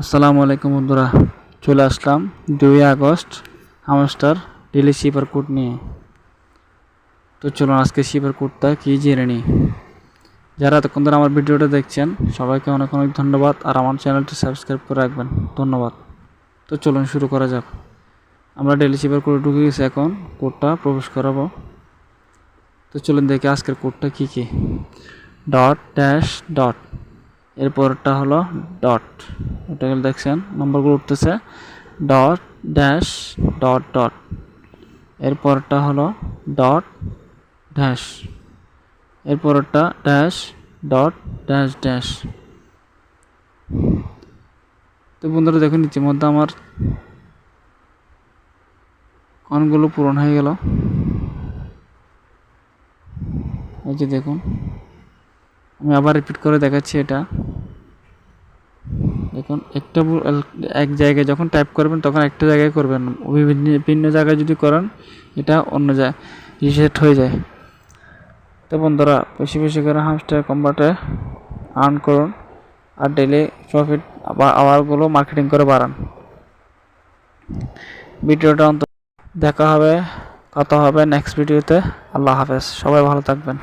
আসসালামু আলাইকুম বন্ধুরা, চলে আসলাম 2 August hamster daily cipher code নিয়ে। তো চলুন আজকে শিপার কোডটা কি জেনে নিই। যারা এতক্ষণ ধরে আমার ভিডিওটা দেখছেন সবাইকে অনেক অনেক ধন্যবাদ, আর আমার চ্যানেলটি সাবস্ক্রাইব করে রাখবেন, ধন্যবাদ। তো চলুন শুরু করা যাক। আমরা ডেইলি শিপার কোডে ঢুকে গেছি, এখন কোডটা প্রবেশ করাবো। তো চলুন দেখি আজকের কোডটা কি কি। ডট ড্যাশ ডট, এরপরটা হলো ডট, এটা দেখছেন নম্বরগুলো উঠতেছে। ডট ড্যাশ ডট ডট, এরপরটা হলো ডট ড্যাশ, এরপরটা ড্যাশ ডট ড্যাশ ড্যাশ। তো বন্ধুরা দেখুন ইতিমধ্যে আমার অনেকগুলো পূরণ হয়ে গেল। এই যে দেখুন, আমি আবার রিপিট করে দেখাচ্ছি। এটা দেখুন, একটা এক জায়গায় যখন টাইপ করবেন তখন একটা জায়গায় করবেন, বিভিন্ন জায়গায় যদি করেন এটা অন্য জায়গায় রিসেট হয়ে যায়। তো বন্ধুরা বেশি বেশি করে হামস্টার কম্বাটে আর্ন করুন, আর ডেইলি প্রফিট আওয়ারগুলো মার্কেটিং করে বাড়ান। ভিডিওটা দেখা হবে, কথা হবে নেক্সট ভিডিওতে। আল্লাহ হাফেজ, সবাই ভালো থাকবেন।